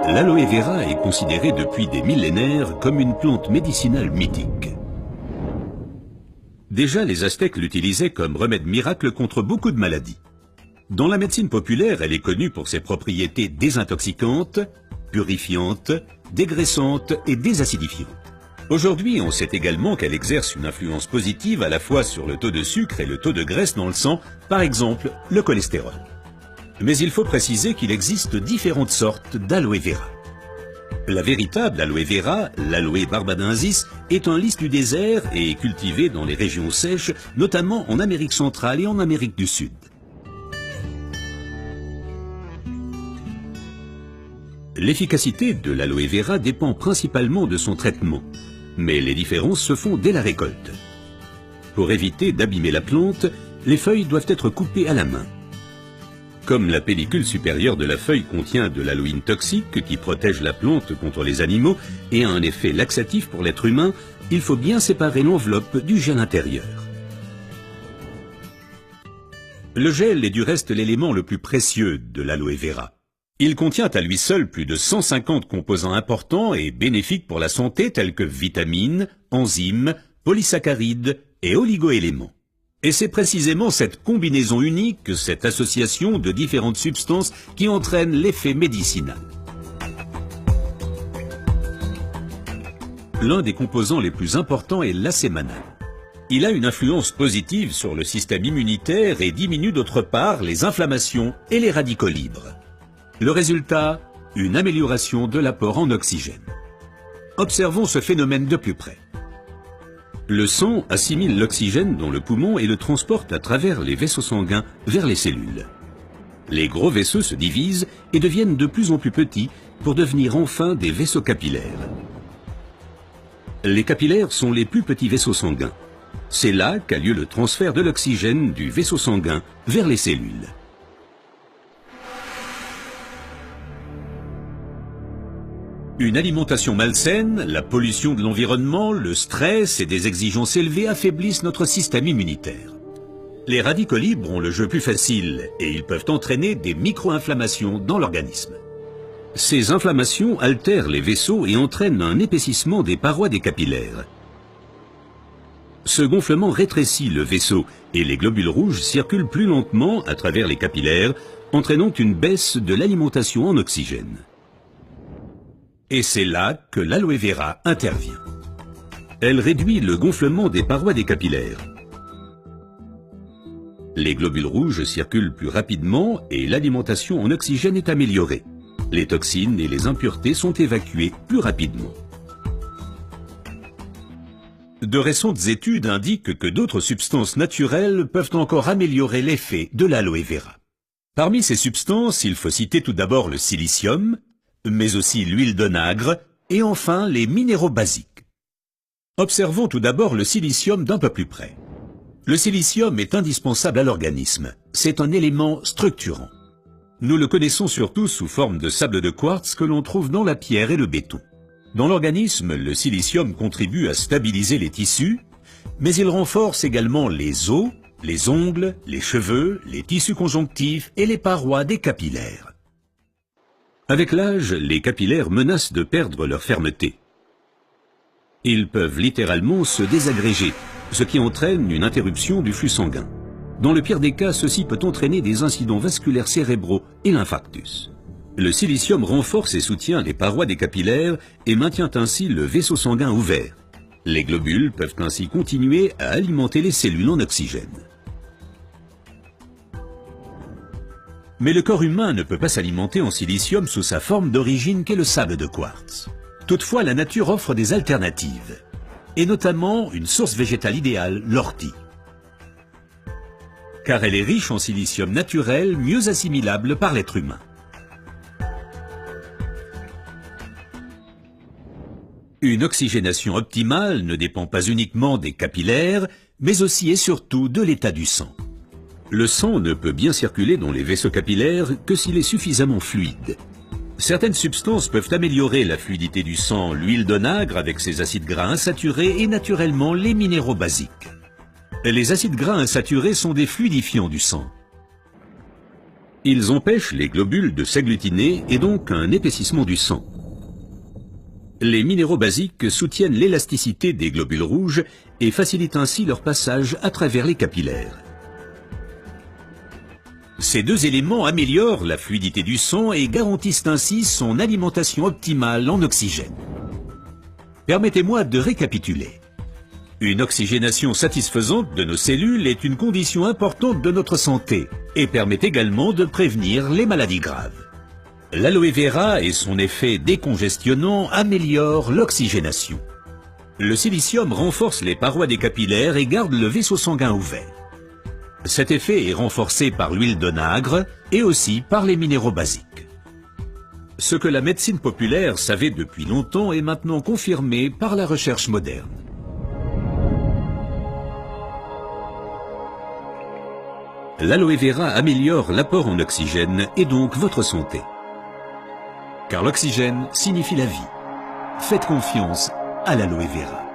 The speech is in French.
L'aloe vera est considérée depuis des millénaires comme une plante médicinale mythique. Déjà, les Aztèques l'utilisaient comme remède miracle contre beaucoup de maladies. Dans la médecine populaire, elle est connue pour ses propriétés désintoxicantes, purifiantes, dégraissantes et désacidifiantes. Aujourd'hui, on sait également qu'elle exerce une influence positive à la fois sur le taux de sucre et le taux de graisse dans le sang, par exemple le cholestérol. Mais il faut préciser qu'il existe différentes sortes d'aloe vera. La véritable aloe vera, l'aloe barbadensis, est un lys du désert et est cultivée dans les régions sèches, notamment en Amérique centrale et en Amérique du Sud. L'efficacité de l'aloe vera dépend principalement de son traitement, mais les différences se font dès la récolte. Pour éviter d'abîmer la plante, les feuilles doivent être coupées à la main. Comme la pellicule supérieure de la feuille contient de l'aloïne toxique qui protège la plante contre les animaux et a un effet laxatif pour l'être humain, il faut bien séparer l'enveloppe du gel intérieur. Le gel est du reste l'élément le plus précieux de l'aloe vera. Il contient à lui seul plus de 150 composants importants et bénéfiques pour la santé tels que vitamines, enzymes, polysaccharides et oligoéléments. Et c'est précisément cette combinaison unique, cette association de différentes substances qui entraîne l'effet médicinal. L'un des composants les plus importants est l'acémanal. Il a une influence positive sur le système immunitaire et diminue d'autre part les inflammations et les radicaux libres. Le résultat, une amélioration de l'apport en oxygène. Observons ce phénomène de plus près. Le sang assimile l'oxygène dans le poumon et le transporte à travers les vaisseaux sanguins vers les cellules. Les gros vaisseaux se divisent et deviennent de plus en plus petits pour devenir enfin des vaisseaux capillaires. Les capillaires sont les plus petits vaisseaux sanguins. C'est là qu'a lieu le transfert de l'oxygène du vaisseau sanguin vers les cellules. Une alimentation malsaine, la pollution de l'environnement, le stress et des exigences élevées affaiblissent notre système immunitaire. Les radicaux libres ont le jeu plus facile et ils peuvent entraîner des micro-inflammations dans l'organisme. Ces inflammations altèrent les vaisseaux et entraînent un épaississement des parois des capillaires. Ce gonflement rétrécit le vaisseau et les globules rouges circulent plus lentement à travers les capillaires, entraînant une baisse de l'alimentation en oxygène. Et c'est là que l'aloe vera intervient. Elle réduit le gonflement des parois des capillaires. Les globules rouges circulent plus rapidement et l'alimentation en oxygène est améliorée. Les toxines et les impuretés sont évacuées plus rapidement. De récentes études indiquent que d'autres substances naturelles peuvent encore améliorer l'effet de l'aloe vera. Parmi ces substances, il faut citer tout d'abord le silicium, mais aussi l'huile d'onagre et enfin les minéraux basiques. Observons tout d'abord le silicium d'un peu plus près. Le silicium est indispensable à l'organisme. C'est un élément structurant. Nous le connaissons surtout sous forme de sable de quartz que l'on trouve dans la pierre et le béton. Dans l'organisme, le silicium contribue à stabiliser les tissus, mais il renforce également les os, les ongles, les cheveux, les tissus conjonctifs et les parois des capillaires. Avec l'âge, les capillaires menacent de perdre leur fermeté. Ils peuvent littéralement se désagréger, ce qui entraîne une interruption du flux sanguin. Dans le pire des cas, ceci peut entraîner des incidents vasculaires cérébraux et l'infarctus. Le silicium renforce et soutient les parois des capillaires et maintient ainsi le vaisseau sanguin ouvert. Les globules peuvent ainsi continuer à alimenter les cellules en oxygène. Mais le corps humain ne peut pas s'alimenter en silicium sous sa forme d'origine qu'est le sable de quartz. Toutefois, la nature offre des alternatives, et notamment une source végétale idéale, l'ortie. Car elle est riche en silicium naturel, mieux assimilable par l'être humain. Une oxygénation optimale ne dépend pas uniquement des capillaires, mais aussi et surtout de l'état du sang. Le sang ne peut bien circuler dans les vaisseaux capillaires que s'il est suffisamment fluide. Certaines substances peuvent améliorer la fluidité du sang, l'huile d'onagre avec ses acides gras insaturés et naturellement les minéraux basiques. Les acides gras insaturés sont des fluidifiants du sang. Ils empêchent les globules de s'agglutiner et donc un épaississement du sang. Les minéraux basiques soutiennent l'élasticité des globules rouges et facilitent ainsi leur passage à travers les capillaires. Ces deux éléments améliorent la fluidité du sang et garantissent ainsi son alimentation optimale en oxygène. Permettez-moi de récapituler. Une oxygénation satisfaisante de nos cellules est une condition importante de notre santé et permet également de prévenir les maladies graves. L'aloe vera et son effet décongestionnant améliorent l'oxygénation. Le silicium renforce les parois des capillaires et garde le vaisseau sanguin ouvert. Cet effet est renforcé par l'huile d'onagre et aussi par les minéraux basiques. Ce que la médecine populaire savait depuis longtemps est maintenant confirmé par la recherche moderne. L'aloe vera améliore l'apport en oxygène et donc votre santé. Car l'oxygène signifie la vie. Faites confiance à l'aloe vera.